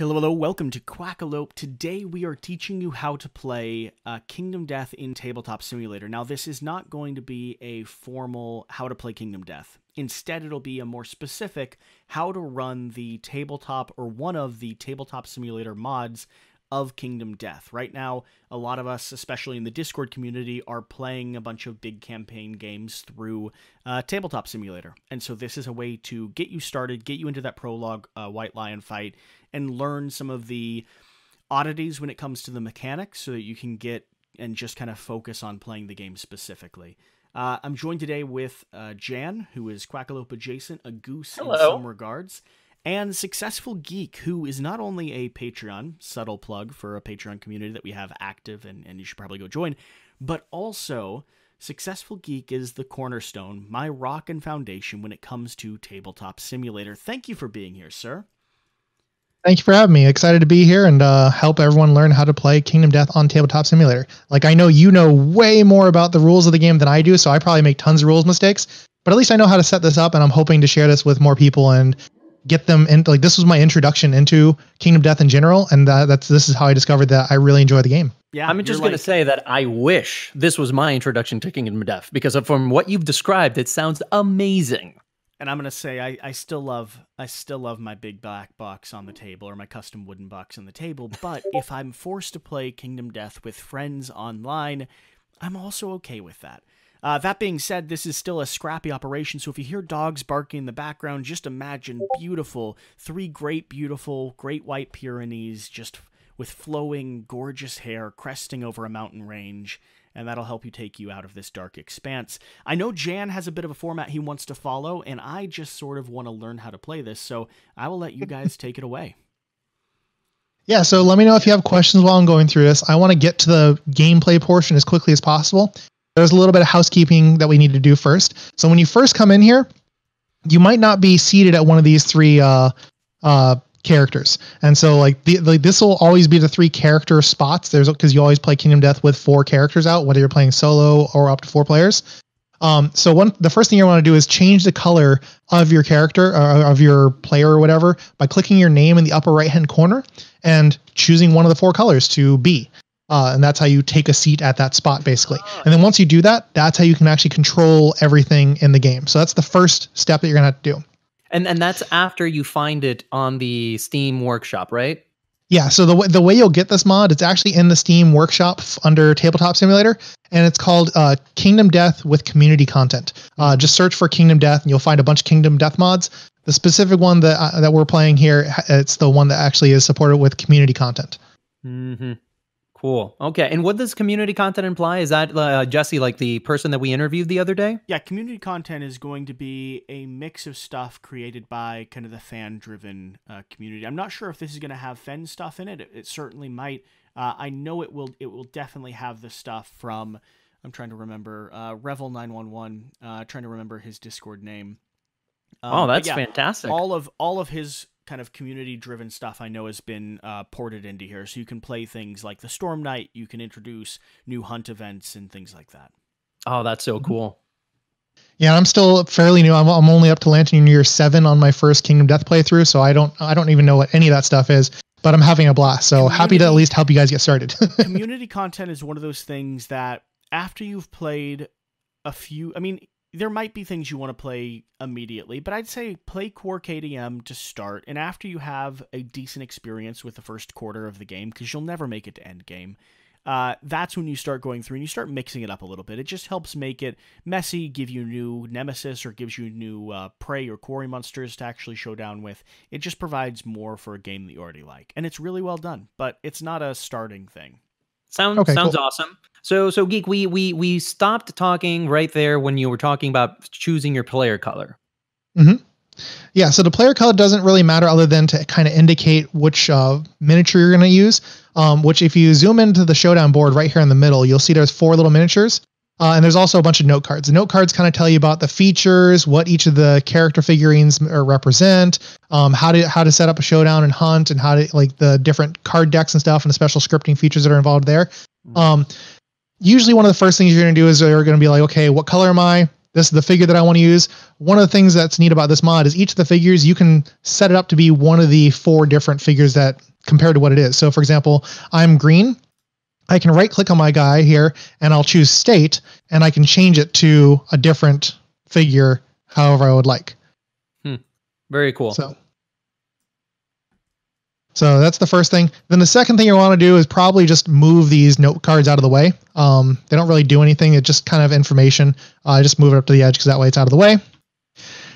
Hello, hello, welcome to Quackalope. Today we are teaching you how to play Kingdom Death in Tabletop Simulator. Now this is not going to be a formal how to play Kingdom Death. Instead it'll be a more specific how to run the tabletop or one of the Tabletop Simulator mods of Kingdom Death. Right now, a lot of us, especially in the Discord community, are playing a bunch of big campaign games through Tabletop Simulator. And so this is a way to get you started, get you into that prologue White Lion fight, and learn some of the oddities when it comes to the mechanics so that you can get and just kind of focus on playing the game specifically. I'm joined today with Jan, who is Quackalope adjacent, a goose in some regards, and Successful Geek, who is not only a Patreon, subtle plug for a Patreon community that we have active and you should probably go join, but also Successful Geek is the cornerstone, my rock and foundation when it comes to Tabletop Simulator. Thank you for being here, sir. Thank you for having me. Excited to be here and help everyone learn how to play Kingdom Death on Tabletop Simulator. Like, I know you know way more about the rules of the game than I do, so I probably make tons of rules mistakes, but at least I know how to set this up, and I'm hoping to share this with more people and get them in. Like, this was my introduction into Kingdom Death in general, and this is how I discovered that I really enjoy the game. Yeah, I'm just going to say that I wish this was my introduction to Kingdom Death, because from what you've described, it sounds amazing. And I'm going to say I still love my big black box on the table, or my custom wooden box on the table, but if I'm forced to play Kingdom Death with friends online, I'm also okay with that. That being said, this is still a scrappy operation, so if you hear dogs barking in the background, just imagine three beautiful Great White Pyrenees, just with flowing, gorgeous hair cresting over a mountain range, and that'll help you take you out of this dark expanse. I know Jan has a bit of a format he wants to follow, and I just sort of want to learn how to play this, so I will let you guys take it away. Yeah, so let me know if you have questions while I'm going through this. I want to get to the gameplay portion as quickly as possible. There's a little bit of housekeeping that we need to do first. So when you first come in here, you might not be seated at one of these three characters. And so this will always be the three character spots. Because you always play Kingdom Death with 4 characters out, whether you're playing solo or up to 4 players. The first thing you want to do is change the color of your character or of your player or whatever by clicking your name in the upper right hand corner and choosing one of the 4 colors to be. And that's how you take a seat at that spot, basically. And then once you do that, that's how you can actually control everything in the game. So that's the first step that you're going to have to do. And that's after you find it on the Steam Workshop, right? Yeah, so the way you'll get this mod, it's actually in the Steam Workshop under Tabletop Simulator, and it's called Kingdom Death with Community Content. Just search for Kingdom Death, and you'll find a bunch of Kingdom Death mods. The specific one that we're playing here, it's the one that actually is supported with community content. Mm-hmm. Cool. Okay. And what does community content imply? Is that Jesse, like the person that we interviewed the other day? Yeah, community content is going to be a mix of stuff created by kind of the fan-driven community. I'm not sure if this is going to have Fen stuff in it. It certainly might. I know it will definitely have the stuff from, I'm trying to remember, Revel911, trying to remember his Discord name. That's fantastic. All of his kind of community-driven stuff I know has been ported into here, so you can play things like the Storm Knight, you can introduce new hunt events and things like that. Oh, that's so cool. Yeah, I'm still fairly new. I'm only up to Lantern Year 7 on my first Kingdom Death playthrough, so I don't even know what any of that stuff is, but I'm having a blast, so happy to at least help you guys get started. Community content is one of those things that after you've played a few, there might be things you want to play immediately, but I'd say play Core KDM to start, and after you have a decent experience with the first quarter of the game, because you'll never make it to end game, that's when you start going through and you start mixing it up a little bit. It just helps make it messy, give you new Nemesis, or gives you new prey or quarry monsters to actually show down with. It just provides more for a game that you already like, and it's really well done, but it's not a starting thing. Sounds awesome. So Geek, we stopped talking right there when you were talking about choosing your player color. Mm-hmm. Yeah, so the player color doesn't really matter other than to kind of indicate which miniature you're going to use, which if you zoom into the Showdown board right here in the middle, you'll see there's 4 little miniatures. And there's also a bunch of note cards. The note cards kind of tell you about the features, what each of the character figurines represent, how to set up a showdown and hunt, and how to the different card decks and stuff, and the special scripting features that are involved there. Usually one of the first things you're going to do is you're going to be like, okay, what color am I? this is the figure that I want to use. One of the things that's neat about this mod is each of the figures, you can set it up to be one of the 4 different figures that compared to what it is. So for example, I'm green. I can right click on my guy here and I'll choose state and I can change it to a different figure however I would like. Very cool. So that's the first thing. Then the second thing you want to do is probably just move these note cards out of the way. They don't really do anything. It's just kind of information. Just move it up to the edge because that way it's out of the way.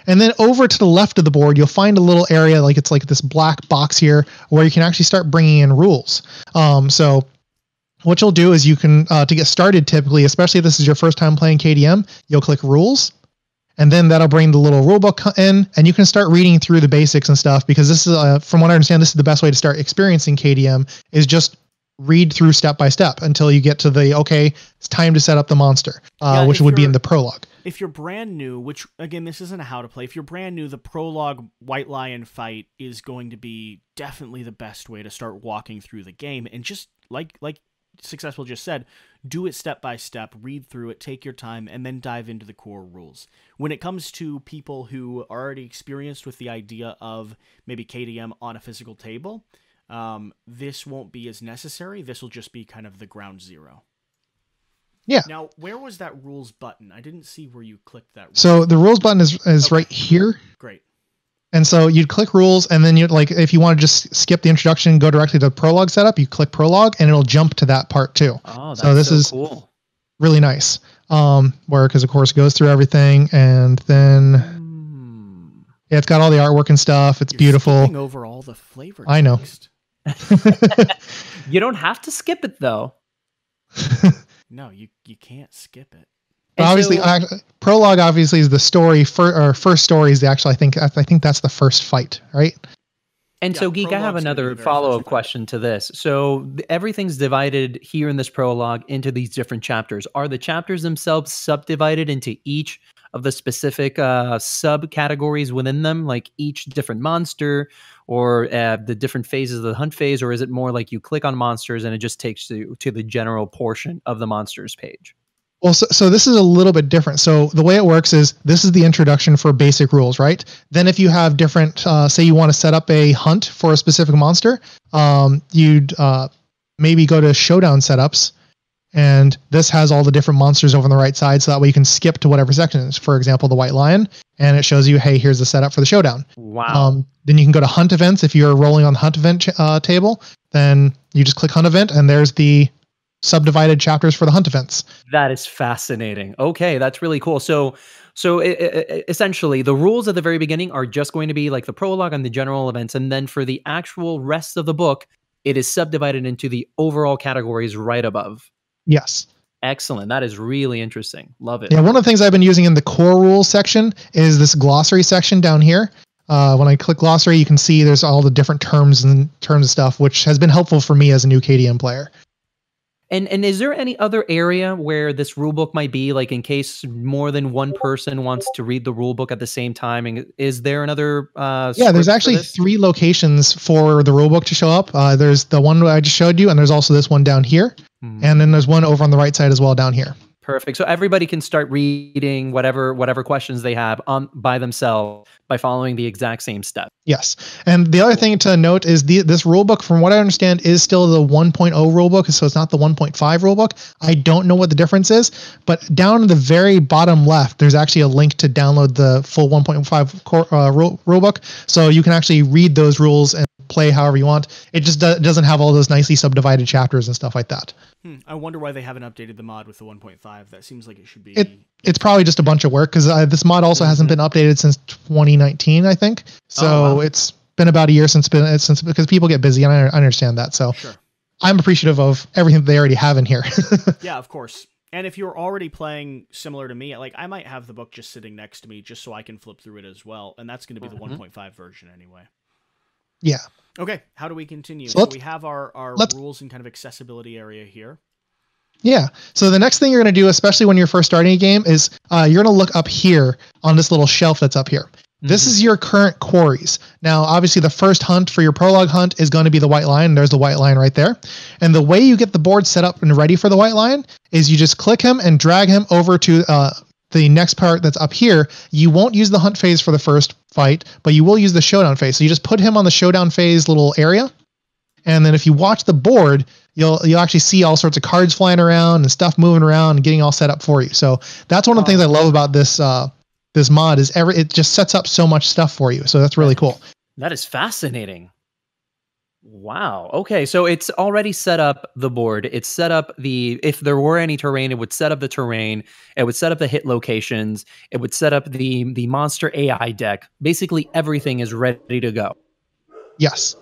And then over to the left of the board, you'll find a little area like it's like this black box here where you can actually start bringing in rules. So what you'll do is you can, to get started typically, especially if this is your first time playing KDM, you'll click rules. And then that'll bring the little rule book in and you can start reading through the basics and stuff because this is, from what I understand, this is the best way to start experiencing KDM is just read through step by step until you get to the, okay, it's time to set up the monster, which would be in the prologue. If you're brand new, which again, this isn't a how to play. If you're brand new, the prologue White Lion fight is going to be definitely the best way to start walking through the game. And just like Successful just said, do it step by step, read through it, take your time, and then dive into the core rules. When it comes to people who are already experienced with the idea of maybe KDM on a physical table, this won't be as necessary. This will just be kind of the ground zero. Yeah. Now, where was that rules button? I didn't see where you clicked that. So the rules button is okay. Right here. Great. And so you'd click rules, and then you'd like, if you want to just skip the introduction and go directly to prologue setup, you click prologue and it'll jump to that part too. Oh, that's so this is cool. Really nice. Where, cause of course it goes through everything and then yeah, it's got all the artwork and stuff. It's beautiful. Skipping over all the flavor text. I know. You don't have to skip it though. No, you can't skip it. Obviously, prologue obviously is the story. First story is the actual. I think that's the first fight, right? And yeah, so, Geek, I have another follow-up question to this. So everything's divided here in this prologue into these different chapters. Are the chapters themselves subdivided into each of the specific subcategories within them, like each different monster or the different phases of the hunt phase, or is it more like you click on monsters and it just takes you to the general portion of the monsters page? Well, so this is a little bit different. So the way it works is this is the introduction for basic rules, right? Then if you have different, say you want to set up a hunt for a specific monster, you'd maybe go to Showdown Setups, and this has all the different monsters over on the right side, so that way you can skip to whatever section it is. For example, the White Lion, and it shows you, hey, here's the setup for the Showdown. Wow. Then you can go to Hunt Events. If you're rolling on the Hunt Event table, then you just click Hunt Event, and there's the subdivided chapters for the hunt events. That is fascinating. Okay, that's really cool. So essentially, the rules at the very beginning are just going to be like the prologue and the general events, and then for the actual rest of the book, it is subdivided into the overall categories right above. Yes. Excellent. That is really interesting. Love it. Yeah, one of the things I've been using in the core rules section is this glossary section down here. When I click glossary, you can see there's all the different terms and stuff, which has been helpful for me as a new KDM player. And is there any other area where this rulebook might be, like in case more than one person wants to read the rulebook at the same time? And is there another? Yeah, there's actually 3 locations for the rulebook to show up. There's the one I just showed you, and there's also this one down here. And then there's one over on the right side as well down here. Perfect. So everybody can start reading whatever questions they have by themselves by following the exact same step. Yes. And the other thing to note is this rulebook, from what I understand, is still the 1.0 rulebook, so it's not the 1.5 rulebook. I don't know what the difference is, but down in the very bottom left, there's actually a link to download the full 1.5 rulebook, so you can actually read those rules and play however you want. It just doesn't have all those nicely subdivided chapters and stuff like that. I wonder why they haven't updated the mod with the 1.5. That seems like it should be. It's probably just a bunch of work, because this mod also hasn't been updated since 2019, I think. So It's been about a year since because people get busy, and I understand that. So sure. I'm appreciative of everything that they already have in here. Yeah, of course. And if you're already playing similar to me, like I might have the book just sitting next to me just so I can flip through it as well. And that's going to be the 1.5 version anyway. Yeah. Okay, how do we continue? So we have our rules and kind of accessibility area here. Yeah. So the next thing you're going to do, especially when you're first starting a game, is you're going to look up here on this little shelf that's up here. This is your current quarries. Now, obviously, the first hunt for your prologue hunt is going to be the White Lion. There's the White Lion right there. And the way you get the board set up and ready for the White Lion is you just click him and drag him over to the next part that's up here, you won't use the hunt phase for the first fight, but you will use the showdown phase. So you just put him on the showdown phase little area. And then if you watch the board, you'll actually see all sorts of cards flying around and stuff moving around and getting all set up for you. So that's one of the things I love about this this mod is it just sets up so much stuff for you. So that's really cool. That is fascinating. Wow. Okay. So it's already set up the board. It's set up if there were any terrain, it would set up the terrain. It would set up the hit locations. It would set up the monster AI deck. Basically everything is ready to go. Yes.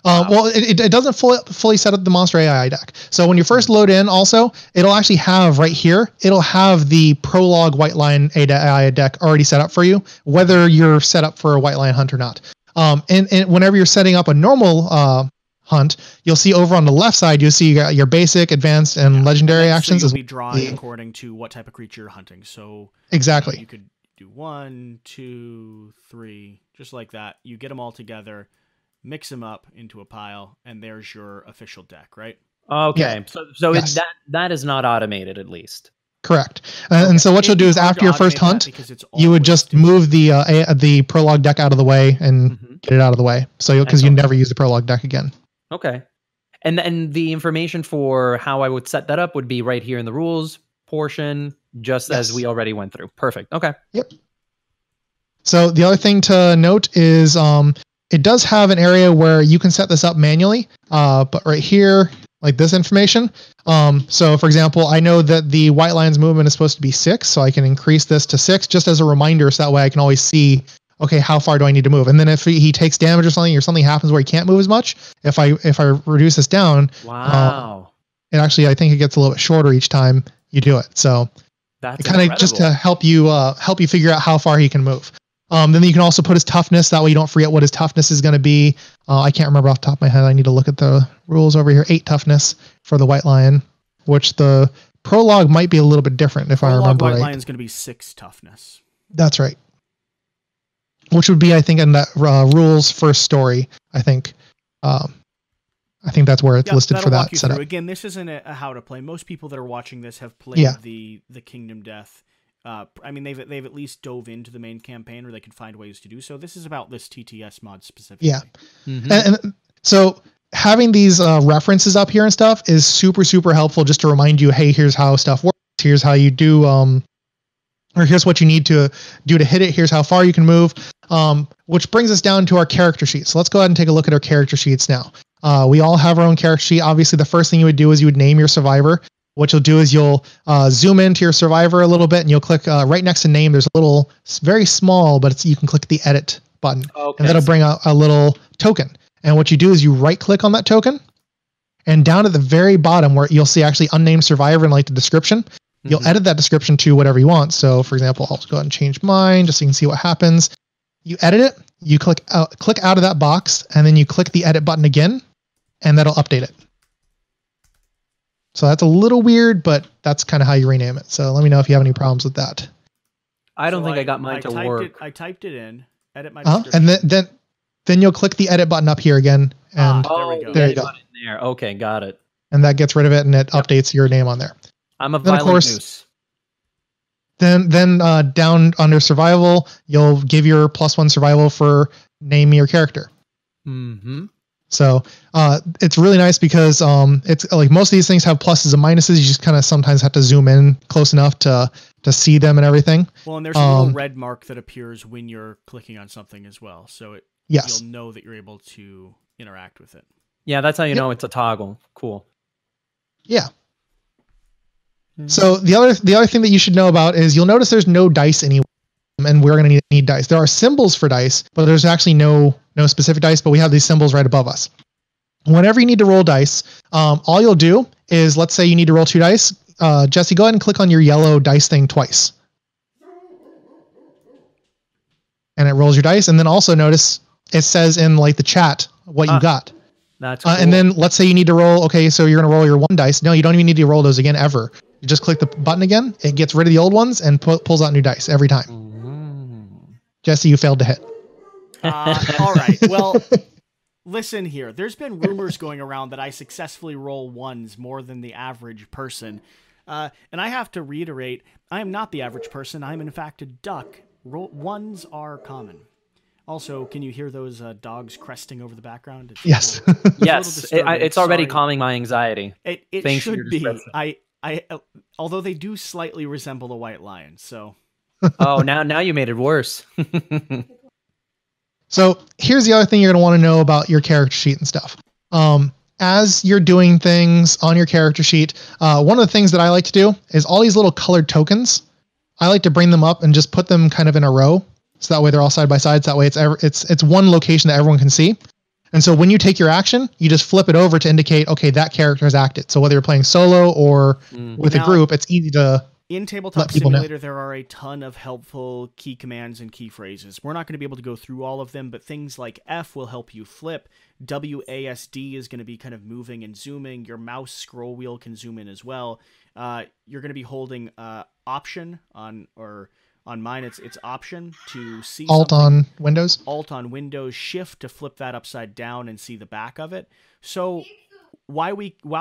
Well, it doesn't fully set up the monster AI deck. So when you first load in also, it'll actually have right here, it'll have the prologue white lion AI deck already set up for you, whether you're set up for a white lion hunt or not. And whenever you're setting up a normal hunt, you'll see over on the left side, you'll see your basic, advanced, and legendary actions. So you'll be drawing according to what type of creature you're hunting. So exactly, you could do 1, 2, 3, just like that. You get them all together, mix them up into a pile, and there's your official deck, right? Okay, yeah. so yes. that is not automated, at least. Correct. And so what you'll do is after your first hunt, you would just move the prologue deck out of the way and get it out of the way. So because you never use the prologue deck again. Okay. And the information for how I would set that up would be right here in the rules portion, just as we already went through. Perfect. Okay. Yep. So the other thing to note is it does have an area where you can set this up manually, but right here, like this information. So for example, I know that the white lion's movement is supposed to be 6, so I can increase this to 6 just as a reminder, so that way I can always see, okay, how far do I need to move? And then if he takes damage or something happens where he can't move as much, if I reduce this down, it actually, I think it gets a little bit shorter each time you do it. So that's kind of just to help you figure out how far he can move. Then you can also put his toughness. That way you don't forget what his toughness is going to be. I can't remember off the top of my head. I need to look at the rules over here. 8 toughness for the white lion, which the prologue might be a little bit different if I remember right. White lion's going to be 6 toughness. That's right. Which would be, I think, in that rules first story. I think that's where it's listed for that setup. Again, this isn't a how to play. Most people that are watching this have played the Kingdom Death. I mean, they've at least dove into the main campaign, or they could find ways to do so. This is about this TTS mod specifically. Yeah, and so having these references up here and stuff is super, super helpful, just to remind you, hey, here's how stuff works. Here's how you do, or here's what you need to do to hit it. Here's how far you can move. Which brings us down to our character sheet. So let's go ahead and take a look at our character sheets now. We all have our own character sheet. Obviously, the first thing you would do is you would name your survivor. What you'll do is you'll zoom into your survivor a little bit, and you'll click right next to name. There's a little, very small, but you can click the edit button, and that'll bring out a little token. And what you do is you right click on that token, and down at the very bottom where you'll see actually unnamed survivor and like the description, you'll edit that description to whatever you want. So for example, I'll go ahead and change mine just so you can see what happens. You edit it, you click out of that box, and then you click the edit button again, and that'll update it. So that's a little weird, but that's kind of how you rename it. So let me know if you have any problems with that. I don't think I got mine to work. I typed it in, edit my description. And then you'll click the edit button up here again. And there we go. There you go. There. Okay, got it. And that gets rid of it, and it updates your name on there. I'm a violent goose. Then down under survival, you'll give your +1 survival for name your character. So it's really nice because it's like most of these things have pluses and minuses. You just kind of sometimes have to zoom in close enough to see them and everything. Well, and there's a little red mark that appears when you're clicking on something as well. So you'll know that you're able to interact with it. Yeah, that's how you know it's a toggle. Cool. Yeah. So the other thing that you should know about is you'll notice there's no dice anywhere, and we're going to need dice. There are symbols for dice, but there's actually no specific dice, but we have these symbols right above us. Whenever you need to roll dice, all you'll do is, let's say you need to roll 2 dice. Jesse, go ahead and click on your yellow dice thing twice. And it rolls your dice. And then also notice it says in like the chat what you got. That's cool. And then let's say you need to roll, okay, so you're going to roll your 1 dice. No, you don't even need to roll those again ever. You just click the button again. It gets rid of the old ones and pulls out new dice every time. Jesse, you failed to hit. All right. Well, listen here. There's been rumors going around that I successfully roll 1s more than the average person. And I have to reiterate, I am not the average person. I am, in fact, a duck. Ones are common. Also, can you hear those dogs cresting over the background? Yes. Yes, it's already calming my anxiety. It should be. Although they do slightly resemble a white lion, so. Oh, now you made it worse. So here's the other thing you're going to want to know about your character sheet and stuff. As you're doing things on your character sheet, one of the things that I like to do is all these little colored tokens. I like to bring them up and just put them kind of in a row. So that way they're all side by side. So that way it's one location that everyone can see. And so when you take your action, you just flip it over to indicate, okay, that character has acted. So whether you're playing solo or with a group, it's easy to in Tabletop Simulator, there are a ton of helpful key commands and key phrases. We're not going to be able to go through all of them, but things like F will help you flip. WASD is going to be kind of moving and zooming. Your mouse scroll wheel can zoom in as well. You're going to be holding Option on mine. It's Option to see Alt something. on Windows. Alt on Windows. Shift to flip that upside down and see the back of it. So while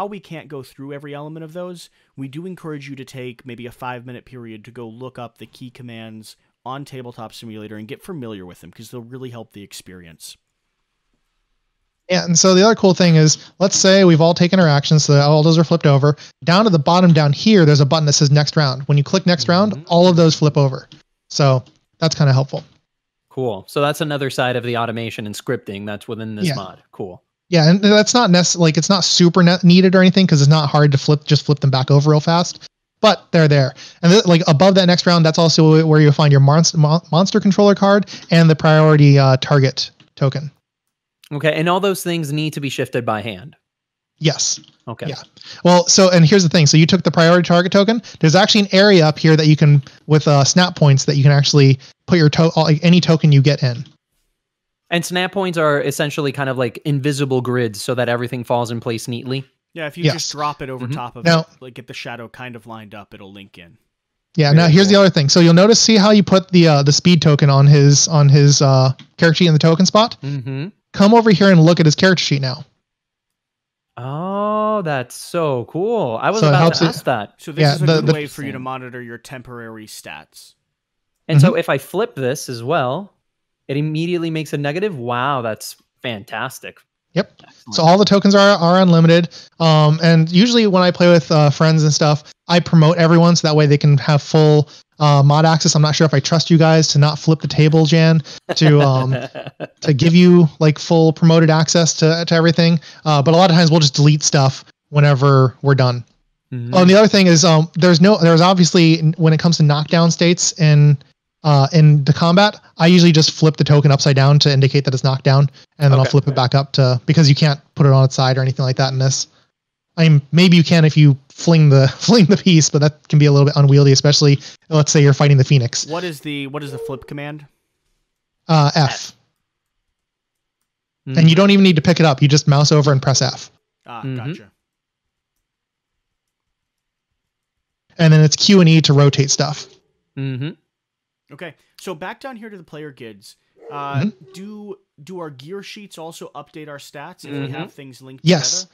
we can't go through every element of those, we do encourage you to take maybe a 5-minute period to go look up the key commands on Tabletop Simulator and get familiar with them, because they'll really help the experience. Yeah, and so the other cool thing is, let's say we've all taken our actions, so all those are flipped over. Down to the bottom down here, there's a button that says next round. When you click next round, all of those flip over. So that's kind of helpful. Cool. So that's another side of the automation and scripting that's within this mod. Cool. Yeah, and that's not necessarily, like, it's not super needed or anything, because it's not hard to just flip them back over real fast. But they're there. And like above that next round, that's also where you'll find your monster controller card and the priority target token. Okay, and all those things need to be shifted by hand. Yes. Okay. Yeah. Well, and here's the thing. So you took the priority target token. There's actually an area up here that you can, with snap points, that you can actually put your any token you get in. And snap points are essentially kind of like invisible grids so that everything falls in place neatly. Yeah, if you just drop it over top of it, like get the shadow kind of lined up, it'll link in. Yeah. Now here's the other thing. So you'll notice, see how you put the speed token on his character sheet in the token spot. Mm-hmm. Come over here and look at his character sheet now. Oh, that's so cool. I was about to ask that. So this is a good way for you to monitor your temporary stats. And so if I flip this as well, it immediately makes a negative. Wow, that's fantastic. Yep. Excellent. So all the tokens are unlimited. And usually when I play with friends and stuff, I promote everyone so that way they can have full mod access. I'm not sure if I trust you guys to not flip the table, Jan, to give you like full promoted access to everything. But a lot of times we'll just delete stuff whenever we're done. Mm-hmm. And the other thing is there's obviously, when it comes to knockdown states in the combat, I usually just flip the token upside down to indicate that it's knocked down, and then I'll flip it back up because you can't put it on its side or anything like that in this. I mean, maybe you can if you fling the piece, but that can be a little bit unwieldy, especially let's say you're fighting the Phoenix. What is the flip command? F. And you don't even need to pick it up. You just mouse over and press F. Gotcha. And then it's Q and E to rotate stuff. Mm-hmm. Okay, so back down here to the player guides. Do our gear sheets also update our stats if we have things linked together? Yes.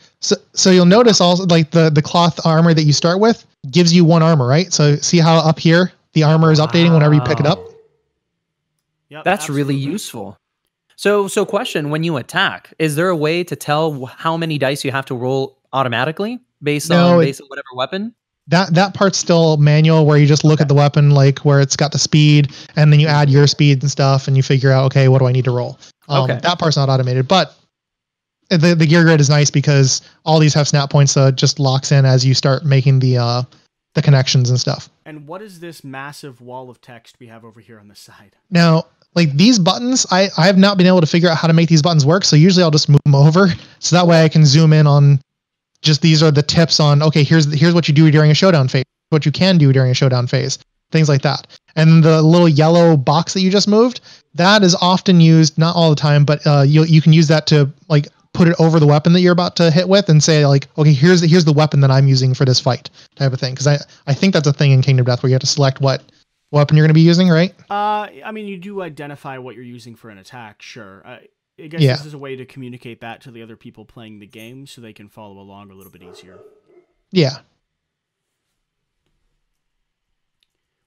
So you'll notice also, like the cloth armor that you start with gives you one armor, right? So see how up here the armor is updating whenever you pick it up? Yep, that's really useful. So question, when you attack, is there a way to tell how many dice you have to roll automatically based on whatever weapon? That part's still manual, where you just look at the weapon, like where it's got the speed, and then you add your speed and stuff, and you figure out, okay, what do I need to roll? That part's not automated, but the gear grid is nice because all these have snap points, so it just locks in as you start making the connections and stuff. And what is this massive wall of text we have over here on the side? Now, like these buttons, I have not been able to figure out how to make these buttons work, so usually I'll just move them over, so that way I can zoom in on just these are the tips on, okay, here's what you do during a showdown phase, what you can do during a showdown phase, things like that. And the little yellow box that you just moved, that is often used, not all the time, but you can use that to like put it over the weapon that you're about to hit with and say like, okay, here's the weapon that I'm using for this fight, type of thing. Because I think that's a thing in Kingdom Death where you have to select what weapon you're going to be using, right? I mean, you do identify what you're using for an attack, sure. I guess this is a way to communicate that to the other people playing the game so they can follow along a little bit easier. Yeah.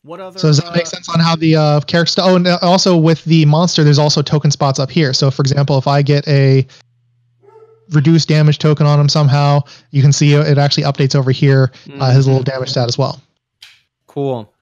What other? So does that make sense on how the character? Oh, and also with the monster, there's also token spots up here. So for example, if I get a reduced damage token on him somehow, you can see it actually updates over here his little damage stat as well. Cool.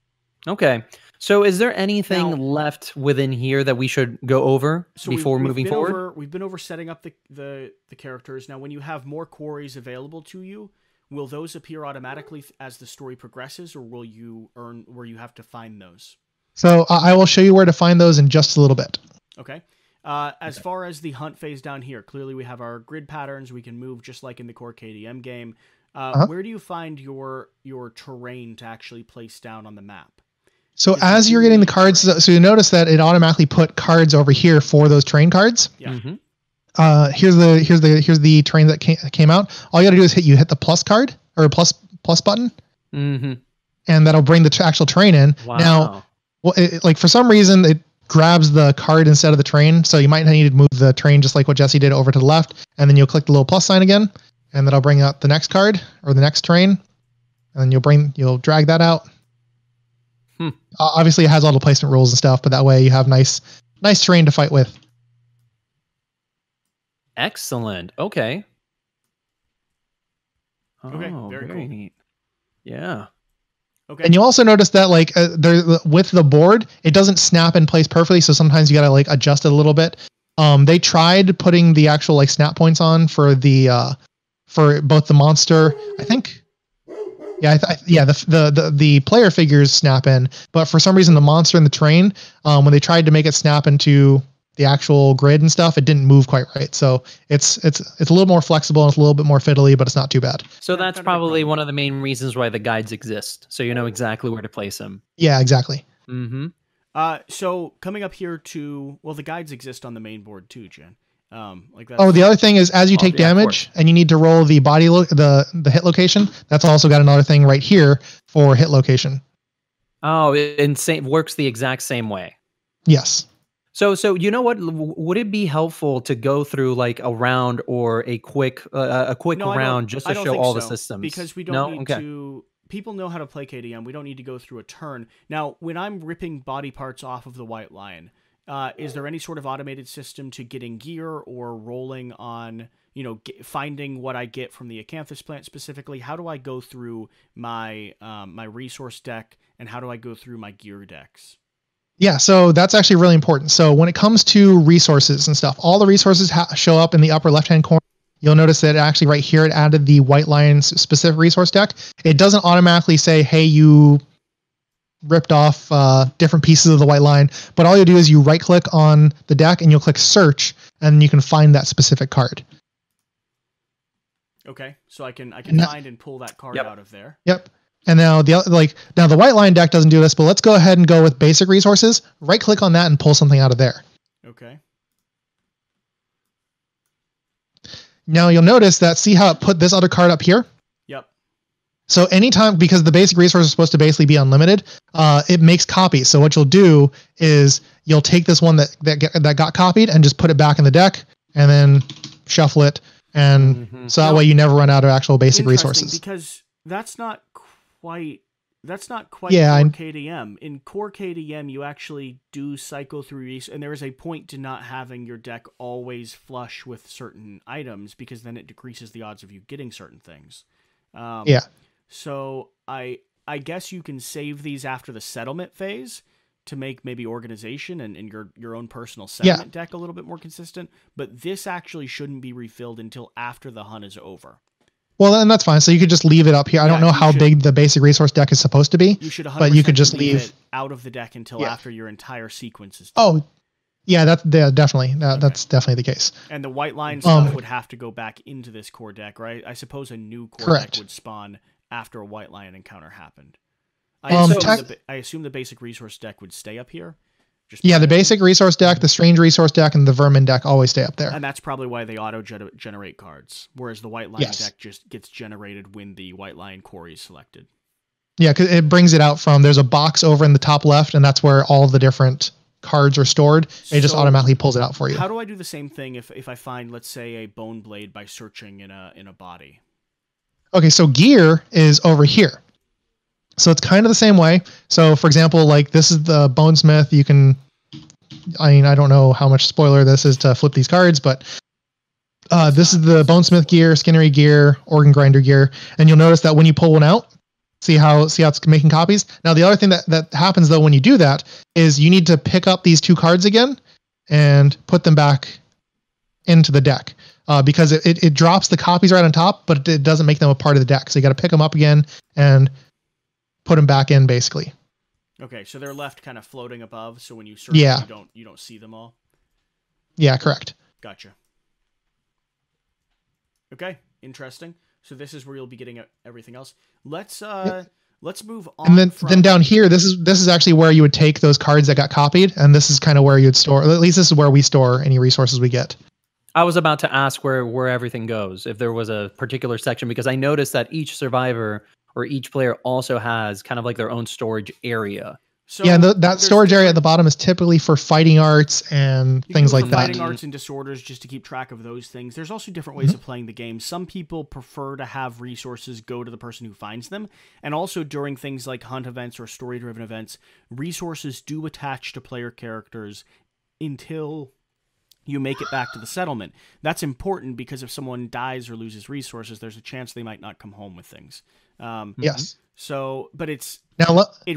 Okay. So is there anything left within here that we should go over before moving forward? We've been over setting up the characters. Now, when you have more quarries available to you, will those appear automatically as the story progresses, or will you where you have to find those? So I will show you where to find those in just a little bit. Okay. As far as the hunt phase down here, clearly we have our grid patterns. We can move just like in the core KDM game. Where do you find your terrain to actually place down on the map? So as you're getting the cards, so you notice that it automatically put cards over here for those train cards. Yeah. Here's the train that came out. All you got to do is hit the plus card or plus button, and that'll bring the actual train in. Wow. Now, like for some reason it grabs the card instead of the train, so you might need to move the train just like what Jesse did over to the left, and then you'll click the little plus sign again, and that'll bring out the next card or the next train, and you'll drag that out. Obviously, it has all the placement rules and stuff, but that way you have nice terrain to fight with. Excellent. Okay. Okay. Very cool. Neat. Yeah. Okay. And you also notice that like with the board, it doesn't snap in place perfectly, so sometimes you got to like adjust it a little bit. They tried putting the actual like snap points on for the for both the monster, I think. Yeah, the player figures snap in, but for some reason the monster and the train, when they tried to make it snap into the actual grid and stuff, it didn't move quite right. So it's a little more flexible and it's a little bit more fiddly, but it's not too bad. So that's probably one of the main reasons why the guides exist, so you know exactly where to place them. Yeah, exactly. Mm-hmm. So coming up here the guides exist on the main board too, Jen. The other thing is as you take damage and you need to roll the body the hit location, that's also got another thing right here for hit location. Oh, it works the exact same way. Yes. So you know what? Would it be helpful to go through like a round or a quick round just to show all the systems? Because we don't need to. People know how to play KDM. We don't need to go through a turn. Now, when I'm ripping body parts off of the White Lion, is there any sort of automated system to getting gear or rolling on, finding what I get from the acanthus plant specifically? How do I go through my my resource deck, and how do I go through my gear decks? Yeah, so that's actually really important. So when it comes to resources and stuff, all the resources show up in the upper left-hand corner. You'll notice that actually right here, it added the White Lion's specific resource deck. It doesn't automatically say, hey, you ripped off different pieces of the White Lion, but all you do is you right click on the deck and you'll click search, and you can find that specific card. Okay, so I can find and pull that card out of there. Yep. And now the White Lion deck doesn't do this, but let's go ahead and go with basic resources. Right click on that and pull something out of there. Okay. Now you'll notice that, see how it put this other card up here? Yep. So anytime, because the basic resource is supposed to basically be unlimited, it makes copies. So what you'll do is you'll take this one that got copied and just put it back in the deck and then shuffle it. And so that way you never run out of actual basic resources. Because that's not quite core KDM. In core KDM, you actually do cycle through and there is a point to not having your deck always flush with certain items, because then it decreases the odds of you getting certain things. So I guess you can save these after the settlement phase to make maybe organization and your own personal settlement deck a little bit more consistent. But this actually shouldn't be refilled until after the hunt is over. Well, then that's fine. So you could just leave it up here. I don't know how big the basic resource deck is supposed to be, but you could just leave it out of the deck until after your entire sequence is done. Oh, yeah, definitely. That's definitely the case. And the White Line stuff would have to go back into this core deck, right? I suppose a new core deck would spawn after a White Lion encounter happened. I assume the basic resource deck would stay up here. The basic resource deck, the strange resource deck, and the vermin deck always stay up there. And that's probably why they auto-generate cards, whereas the White Lion deck just gets generated when the White Lion quarry is selected. Yeah, because it brings it out from, there's a box over in the top left, and that's where all the different cards are stored. It just automatically pulls it out for you. How do I do the same thing if I find, let's say, a bone blade by searching in a body? Okay, so gear is over here. So it's kind of the same way. So for example, like this is the Bonesmith. You can, I don't know how much spoiler this is to flip these cards, but this is the Bonesmith gear, Skinnery gear, Organ Grinder gear. And you'll notice that when you pull one out, see how it's making copies. Now, the other thing that happens though, when you do that is you need to pick up these two cards again and put them back into the deck. Because it drops the copies right on top, but it doesn't make them a part of the deck. So you got to pick them up again and put them back in, basically. Okay, so they're left kind of floating above. So when you search, you don't see them all. Yeah, correct. Gotcha. Okay, interesting. So this is where you'll be getting everything else. Let's move on. And then down here, this is actually where you would take those cards that got copied, and this is kind of where you'd store. At least this is where we store any resources we get. I was about to ask where everything goes, if there was a particular section, because I noticed that each survivor or each player also has kind of like their own storage area. So yeah, that storage area at the bottom is typically for fighting arts and things like that. Fighting arts and disorders, just to keep track of those things. There's also different ways of playing the game. Some people prefer to have resources go to the person who finds them. And also during things like hunt events or story-driven events, resources do attach to player characters until you make it back to the settlement. That's important because if someone dies or loses resources, there's a chance they might not come home with things. Yes. So, but it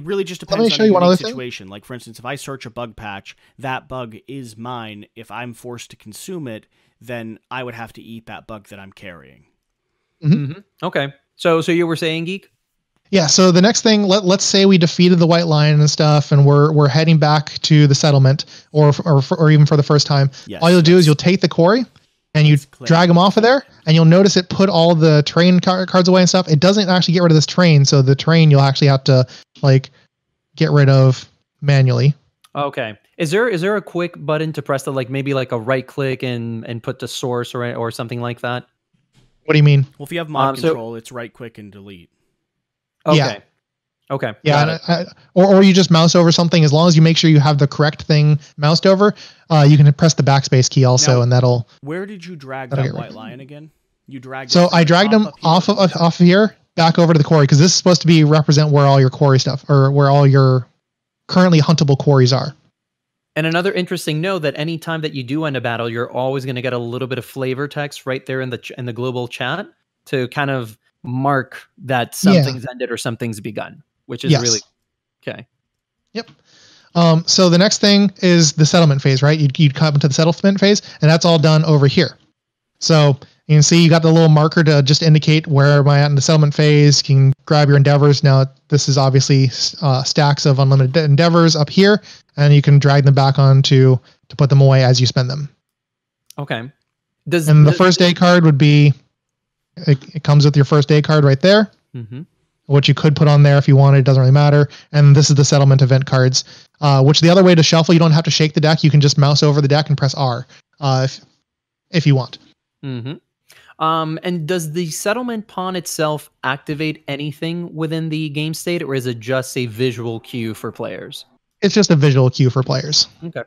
really just depends on the situation. Like, for instance, if I search a bug patch, that bug is mine. If I'm forced to consume it, then I would have to eat that bug that I'm carrying. Mm-hmm. Okay. So you were saying, Geek? Yeah, so the next thing, let's say we defeated the White Lion and stuff, and we're heading back to the settlement, or even for the first time. Yes, all you'll do is you'll take the quarry, and you drag them off of there, and you'll notice it put all the train cards away and stuff. It doesn't actually get rid of this train, so the train you'll actually have to get rid of manually. Okay. Is there a quick button to press, like maybe like a right click and put the source or something like that? What do you mean? Well, if you have mod control, it's right click and delete. Okay. Yeah. Okay. Yeah. Or you just mouse over something. As long as you make sure you have the correct thing moused over, you can press the backspace key also, and that'll. Where did you drag that White Lion again? You dragged. So I dragged him off of here back over to the quarry, because this is supposed to represent where all your quarry stuff, or where all your currently huntable quarries are. And another interesting note, that any time that you do end a battle, you're always going to get a little bit of flavor text right there in the global chat to kind of mark that something's ended or something's begun, which is really okay. Yep. So the next thing is the settlement phase, right? You'd come into the settlement phase, and that's all done over here. So you can see you got the little marker to just indicate where am I at in the settlement phase. You can grab your endeavors. Now this is obviously stacks of unlimited endeavors up here, and you can drag them back on to put them away as you spend them. Okay. The first day card would be, it comes with your first day card right there. Mm-hmm. What you could put on there if you wanted, it doesn't really matter. And this is the settlement event cards, which the other way to shuffle, you don't have to shake the deck. You can just mouse over the deck and press R if you want. Mm-hmm. And does the settlement pawn itself activate anything within the game state, or is it just a visual cue for players? It's just a visual cue for players. Okay.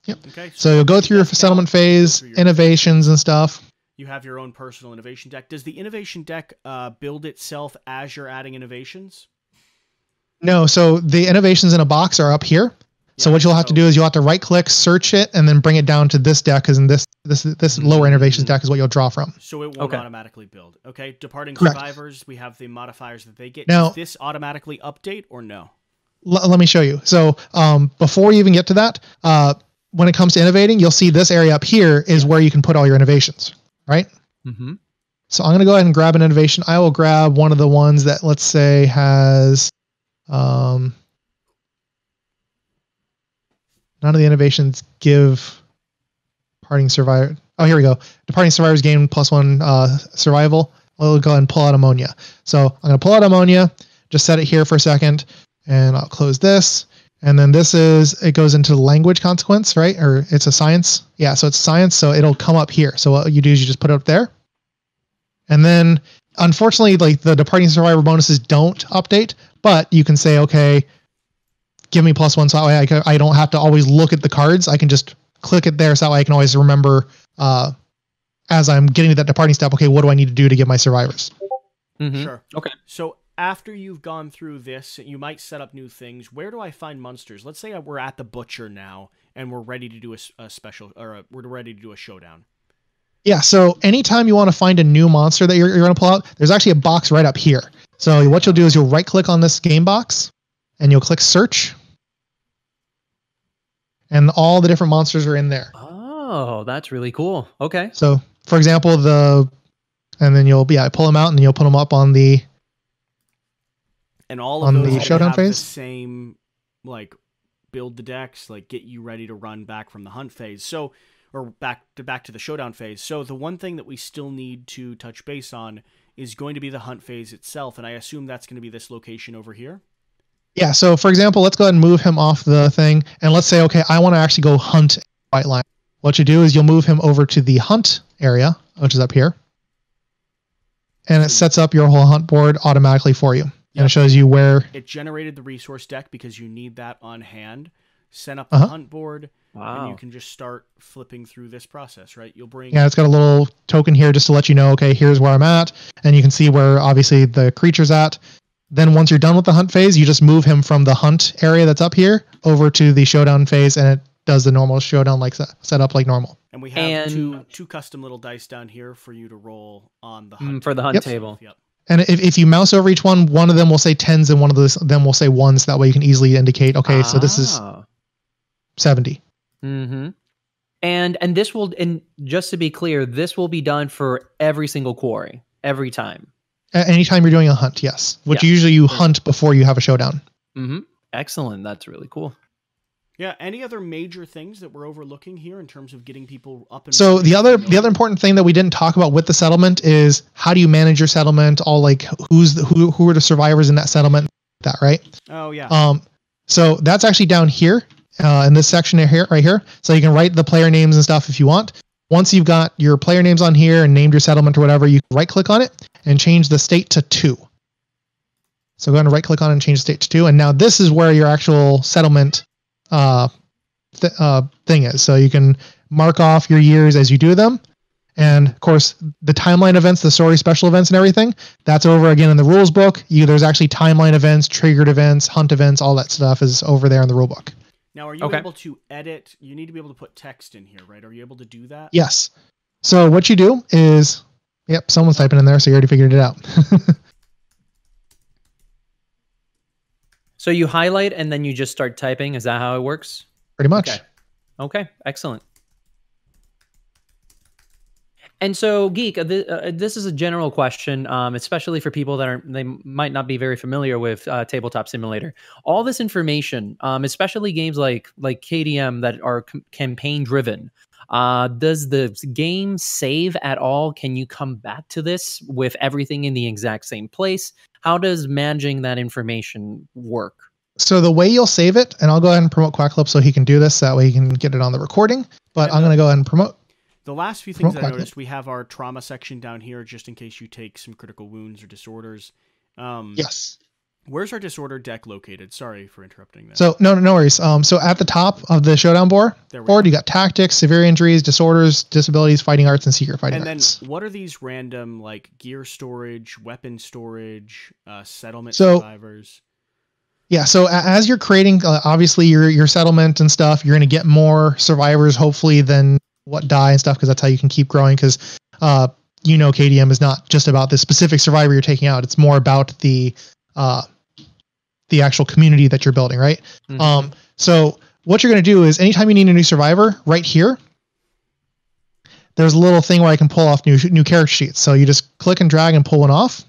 Yep. Okay. So you'll go through your settlement phase, innovations and stuff. You have your own personal innovation deck. Does the innovation deck build itself as you're adding innovations? No. So the innovations in a box are up here. So what you'll have to do is you'll have to right click, search it, and then bring it down to this deck, because in this lower innovations deck is what you'll draw from. So it won't automatically build. Okay. Departing survivors, we have the modifiers that they get. Now, does this automatically update or no? Let me show you. So before you even get to that, when it comes to innovating, you'll see this area up here is where you can put all your innovations, right? Mm-hmm. So I'm going to go ahead and grab an innovation. I will grab one of the ones that, let's say, has none of the innovations give departing survivor. Oh, here we go. Departing survivors gain +1 survival. We'll go ahead and pull out ammonia. So I'm going to pull out ammonia, just set it here for a second, and I'll close this. And then it goes into language consequence, right? Or it's a science. Yeah, so it's science, so it'll come up here. So what you do is you just put it up there. And then, unfortunately, like the departing survivor bonuses don't update, but you can say, okay, give me +1, so that way I don't have to always look at the cards. I can just click it there, so that way I can always remember as I'm getting to that departing step, okay, what do I need to do to get my survivors? Mm-hmm. Sure. Okay. So after you've gone through this, you might set up new things. Where do I find monsters? Let's say we're at the butcher now, and we're ready to do a special, or we're ready to do a showdown. Yeah, so anytime you want to find a new monster that you're going to pull out, there's actually a box right up here. So what you'll do is you'll right-click on this game box, and you'll click search, and all the different monsters are in there. Oh, that's really cool. Okay. So, for example, and then you'll pull them out, and you'll put them up on the and all of those the showdown have phase. The same, like, build the decks, like get you ready to run back from the hunt phase. So, or back to the showdown phase. So the one thing that we still need to touch base on is going to be the hunt phase itself, and I assume that's going to be this location over here. Yeah. So, for example, let's go ahead and move him off the thing, and let's say, okay, I want to actually go hunt white line. What you do is you'll move him over to the hunt area, which is up here, and it sets up your whole hunt board automatically for you. And it shows you where it generated the resource deck because you need that on hand. Send up the hunt board, and you can just start flipping through this process, right? You'll bring it's got a little token here just to let you know, okay, here's where I'm at, and you can see where obviously the creature's at. Then once you're done with the hunt phase, you just move him from the hunt area that's up here over to the showdown phase, and it does the normal showdown like set up like normal. And we have two custom little dice down here for you to roll on the hunt for the hunt table. Yep. And if you mouse over each one of them will say 10s and one of them will say 1s. That way you can easily indicate, okay, so this is 70. Mm-hmm. And this will, and just to be clear, this will be done for every single quarry, every time. Anytime you're doing a hunt, yes. Which usually you hunt before you have a showdown. Mm-hmm. Excellent. That's really cool. Yeah. Any other major things that we're overlooking here in terms of getting people up and so the other important thing that we didn't talk about with the settlement is how do you manage your settlement? All like who are the survivors in that settlement? That right? Oh yeah. So that's actually down here in this section here, right here. So you can write the player names and stuff if you want. Once you've got your player names on here and named your settlement or whatever, you can right click on it and change the state to 2. So go ahead and right click on it and change the state to 2. And now this is where your actual settlement thing is. So you can mark off your years as you do them. And of course, the timeline events, the story special events and everything, that's over again in the rules book. There's actually timeline events, triggered events, hunt events, all that stuff is over there in the rule book. Now, are you able to edit? You need to be able to put text in here, right? Are you able to do that? Yes. So what you do is, someone's typing in there, so you already figured it out. So you highlight and then you just start typing. Is that how it works? Pretty much. Okay. Excellent. And so, Geek, this is a general question, especially for people that they might not be very familiar with Tabletop Simulator. All this information, especially games like KDM that are campaign driven, does the game save at all? Can you come back to this with everything in the exact same place? How does managing that information work? So the way you'll save it, and I'll go ahead and promote Quackalope so he can do this, that way he can get it on the recording, but I'm going to go ahead and promote. The last few things that I noticed, we have our trauma section down here, just in case you take some critical wounds or disorders. Yes. Where's our disorder deck located? Sorry for interrupting that. So no worries. So at the top of the showdown board, you got tactics, severe injuries, disorders, disabilities, fighting arts, and secret fighting arts. And then what are these random like gear storage, weapon storage, settlement survivors? Yeah. So as you're creating, obviously your settlement and stuff, you're going to get more survivors, hopefully, than what die and stuff, because that's how you can keep growing. Because KDM is not just about the specific survivor you're taking out; it's more about the actual community that you're building, right? Mm-hmm. So what you're going to do is anytime you need a new survivor, right here, there's a little thing where I can pull off new character sheets. So you just click and drag and pull one off,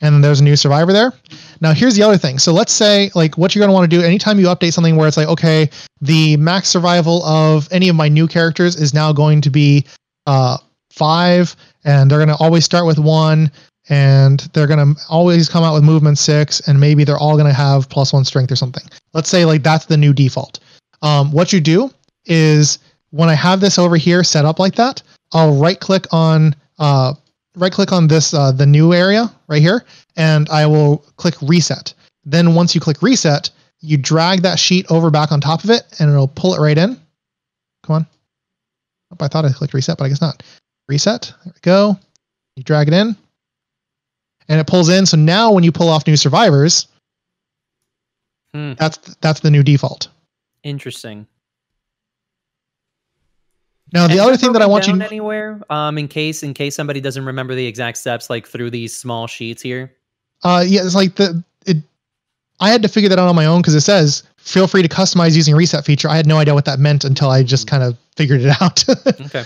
and then there's a new survivor there. Now here's the other thing. So let's say like what you're going to want to do anytime you update something where it's like, okay, the max survival of any of my new characters is now going to be 5, and they're going to always start with 1, and they're going to always come out with movement 6, and maybe they're all going to have +1 strength or something. Let's say like that's the new default. What you do is when I have this over here set up like that, I'll right click on this, the new area right here, and I will click reset. Then once you click reset, you drag that sheet over back on top of it, and it'll pull it right in. Come on. Oh, I thought I clicked reset, but I guess not. Reset. There we go. You drag it in. and it pulls in. So now when you pull off new survivors, that's the new default. Interesting. Now the other thing that I want you anywhere, in case somebody doesn't remember the exact steps, like through these small sheets here. Yeah, it's like I had to figure that out on my own because it says feel free to customize using reset feature. I had no idea what that meant until I just kind of figured it out. Okay.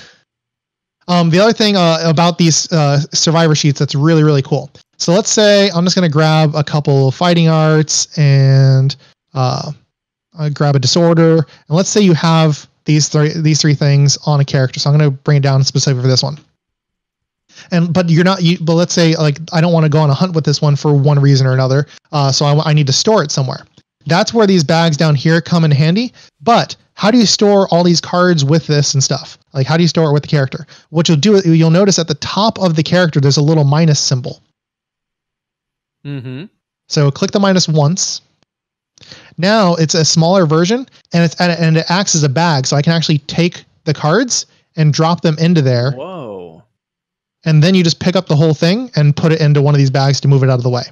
The other thing about these survivor sheets that's really, really cool. So let's say I'm just going to grab a couple of fighting arts and grab a disorder. And let's say you have these three things on a character. So I'm going to bring it down specifically for this one. But let's say like I don't want to go on a hunt with this one for one reason or another. So I need to store it somewhere. That's where these bags down here come in handy. But how do you store all these cards with this and stuff? Like how do you store it with the character? What you'll notice at the top of the character, there's a little minus symbol. Mm-hmm. So click the minus once. Now it's a smaller version and it acts as a bag. So I can actually take the cards and drop them into there. Whoa. And then you just pick up the whole thing and put it into one of these bags to move it out of the way.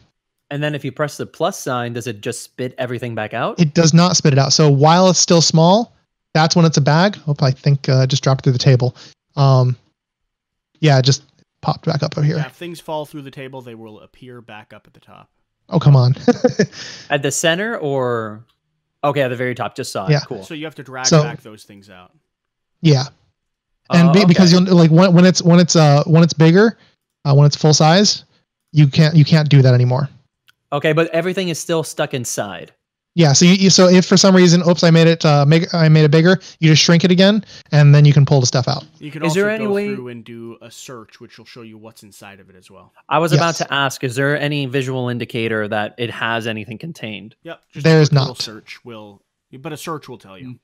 And then if you press the plus sign, does it just spit everything back out? It does not spit it out. So while it's still small, that's when it's a bag. I think just dropped through the table. Yeah, it just popped back up over here. Yeah, if things fall through the table, they will appear back up at the top. Oh, come on. At the center or... Okay, at the very top. Just saw it. Yeah. Cool. So you have to drag back those things out. Yeah. And because you'll like when it's bigger, when it's full size, you can't do that anymore. Okay, but everything is still stuck inside. Yeah. So so if for some reason, oops, I made it bigger, you just shrink it again, and then you can pull the stuff out. You can also go through and do a search, which will show you what's inside of it as well. I was about to ask: is there any visual indicator that it has anything contained? Yep. Just there's not. But a search will tell you.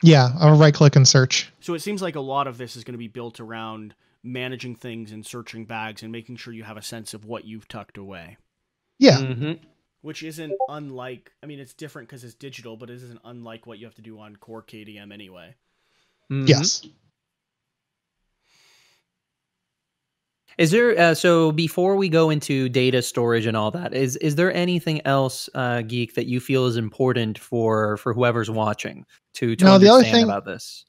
Yeah, I'll right click and search. So it seems like a lot of this is going to be built around managing things and searching bags and making sure you have a sense of what you've tucked away. Yeah. Mm-hmm. Which isn't unlike, I mean, it's different because it's digital, but it isn't unlike what you have to do on core KDM anyway. Mm-hmm. Yes. Is there, so before we go into data storage and all that, is there anything else, Geek, that you feel is important for whoever's watching to understand the other thing, about this?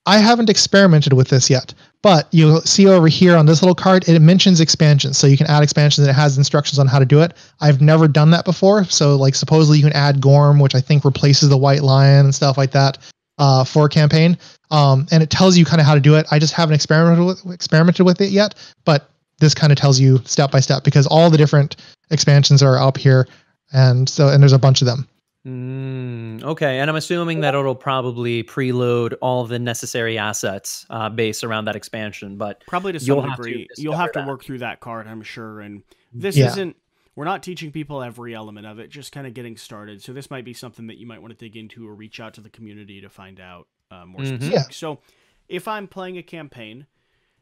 I haven't experimented with this yet, but you'll see over here on this little card, it mentions expansions. So you can add expansions and it has instructions on how to do it. I've never done that before. So like supposedly you can add Gorm, which I think replaces the White Lion and stuff like that for a campaign. And it tells you kind of how to do it. I just haven't experimented with it yet, but this kind of tells you step by step because all the different expansions are up here. And there's a bunch of them. Okay, and I'm assuming that it'll probably preload all of the necessary assets based around that expansion, but probably to some degree, you'll have to work through that card, I'm sure. And this isn't, we're not teaching people every element of it, just kind of getting started. So this might be something that you might want to dig into or reach out to the community to find out more specific. Yeah. So if I'm playing a campaign,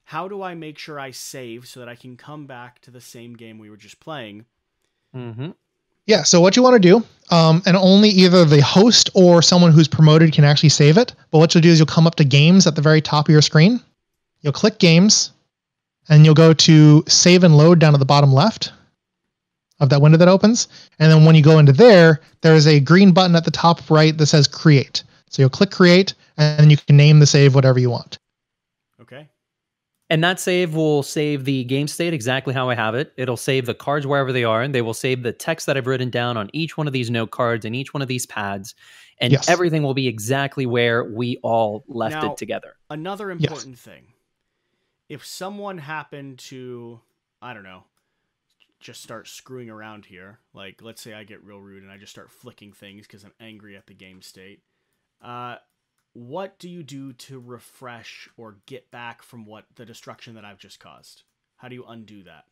how do I make sure I save so that I can come back to the same game we were just playing? Mm-hmm. Yeah, so what you want to do, and only either the host or someone who's promoted can actually save it, but what you'll do is you'll come up to Games at the very top of your screen, you'll click Games, and you'll go to Save and Load down at the bottom left of that window that opens, and then when you go into there is a green button at the top right that says Create. So you'll click Create, and then you can name the save whatever you want. Okay. And that save will save the game state exactly how I have it. It'll save the cards wherever they are, and they will save the text that I've written down on each one of these note cards and each one of these pads, and everything will be exactly where we all left it together. Another important thing. If someone happened to, I don't know, just start screwing around here, like let's say I get real rude and I just start flicking things because I'm angry at the game state, what do you do to refresh or get back from the destruction that I've just caused? How do you undo that?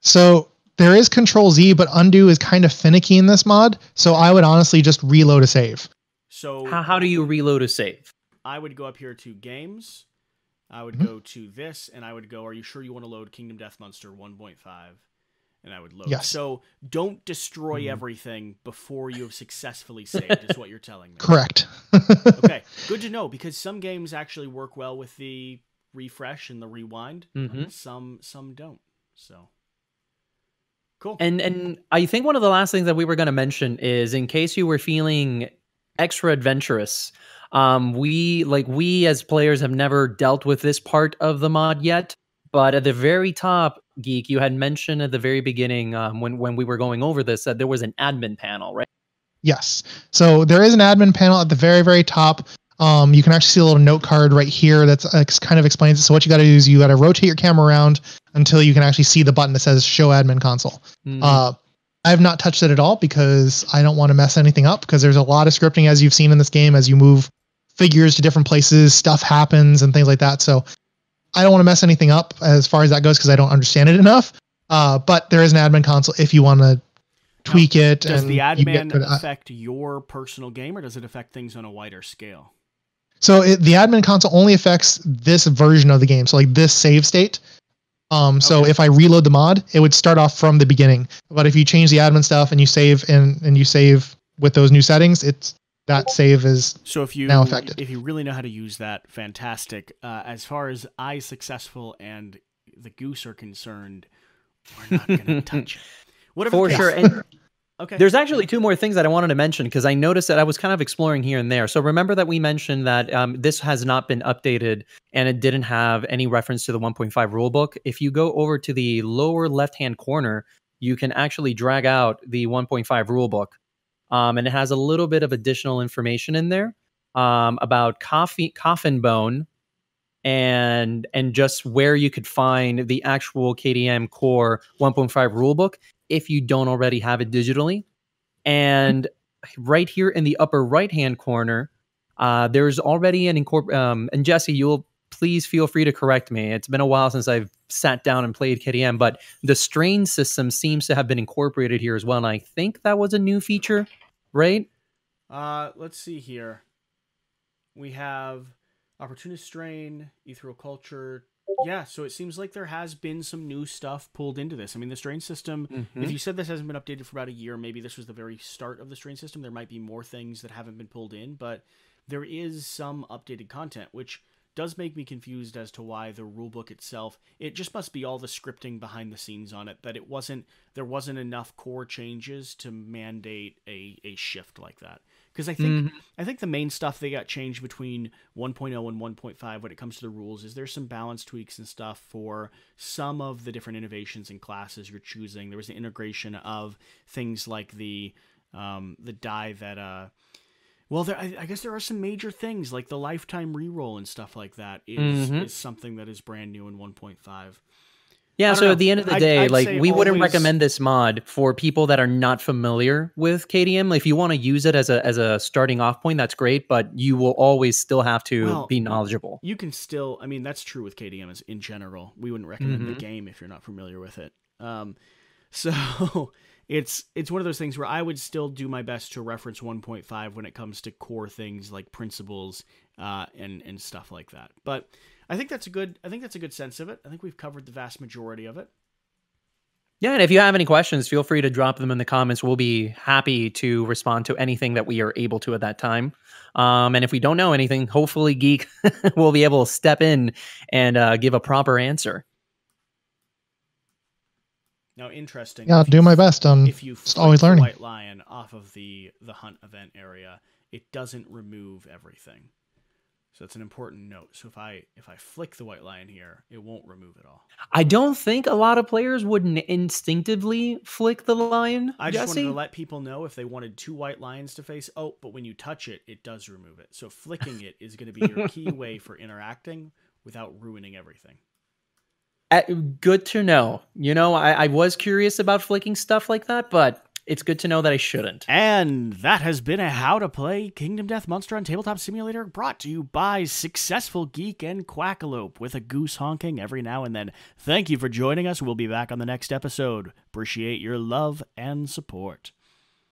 So there is Control Z, but undo is kind of finicky in this mod. So I would honestly just reload a save. So how do you reload a save? I would go up here to Games. I would go to this, and I would go, are you sure you want to load Kingdom Death Monster 1.5? And I would load. Yes. So don't destroy everything before you have successfully saved, is what you're telling me. Correct. Okay, good to know, because some games actually work well with the refresh and the rewind. Some don't. So Cool. And I think one of the last things that we were going to mention is, in case you were feeling extra adventurous, we as players have never dealt with this part of the mod yet. But at the very top, Geek, you had mentioned at the very beginning, when we were going over this, that there was an admin panel, right? Yes. So there is an admin panel at the very, very top. You can actually see a little note card right here that's kind of explains it. So what you got to do is you got to rotate your camera around until you can actually see the button that says Show Admin Console. I have not touched it at all because I don't want to mess anything up, because there's a lot of scripting, as you've seen in this game. As you move figures to different places, stuff happens and things like that. So I don't want to mess anything up as far as that goes, because I don't understand it enough. But there is an admin console if you want to tweak it. Does the admin affect your personal game, or does it affect things on a wider scale? So the admin console only affects this version of the game. So like this save state. So if I reload the mod, it would start off from the beginning. But if you change the admin stuff and you save and you save with those new settings, that save is now affected. If you really know how to use that, fantastic. As far as iSuccessful and the Goose are concerned, we're not going to touch it. Whatever. For sure. And okay. There's actually two more things that I wanted to mention, because I noticed that I was kind of exploring here and there. So remember that we mentioned that this has not been updated and it didn't have any reference to the 1.5 rulebook. If you go over to the lower left-hand corner, you can actually drag out the 1.5 rulebook. And it has a little bit of additional information in there about coffin bone and just where you could find the actual KDM Core 1.5 rulebook if you don't already have it digitally. And right here in the upper right-hand corner, there's already an and Jesse, you'll please feel free to correct me. It's been a while since I've sat down and played KDM, but the strain system seems to have been incorporated here as well. And I think that was a new feature, right? Let's see here. We have Opportunist Strain, Ethereal Culture. Yeah, so it seems like there has been some new stuff pulled into this. I mean, the strain system, if you said this hasn't been updated for about a year, maybe this was the very start of the strain system. There might be more things that haven't been pulled in, but there is some updated content, which does make me confused as to why the rulebook itself, it just must be all the scripting behind the scenes on it, that there wasn't enough core changes to mandate a shift like that. Because I think the main stuff they got changed between 1.0 and 1.5 when it comes to the rules is there's some balance tweaks and stuff for some of the different innovations and classes you're choosing. There was the integration of things like the die that I guess there are some major things like the lifetime reroll and stuff like that is something that is brand new in 1.5. Yeah, so at the end of the day, we wouldn't recommend this mod for people that are not familiar with KDM. If you want to use it as a starting off point, that's great, but you will always still have to be knowledgeable. You can still, I mean, that's true with KDM in general. We wouldn't recommend the game if you're not familiar with it. So it's one of those things where I would still do my best to reference 1.5 when it comes to core things like principles and stuff like that. But I think that's a good sense of it. I think we've covered the vast majority of it. Yeah, and if you have any questions, feel free to drop them in the comments. We'll be happy to respond to anything that we are able to at that time. And if we don't know anything, hopefully Geek will be able to step in and give a proper answer. Now, interesting. Yeah, I'll do my best. If you just always learning. White Lion off of the hunt event area, it doesn't remove everything. So that's an important note. So if I flick the White Lion here, it won't remove it all. I don't think a lot of players would instinctively flick the lion. I just Jesse? wanted to let people know if they wanted two White Lions to face. Oh, but when you touch it, it does remove it. So flicking it is going to be your key way for interacting without ruining everything. Good to know. You know, I was curious about flicking stuff like that, but it's good to know that I shouldn't. And that has been a How to Play Kingdom Death Monster on Tabletop Simulator brought to you by Successful Geek and Quackalope, with a goose honking every now and then. Thank you for joining us. We'll be back on the next episode. Appreciate your love and support.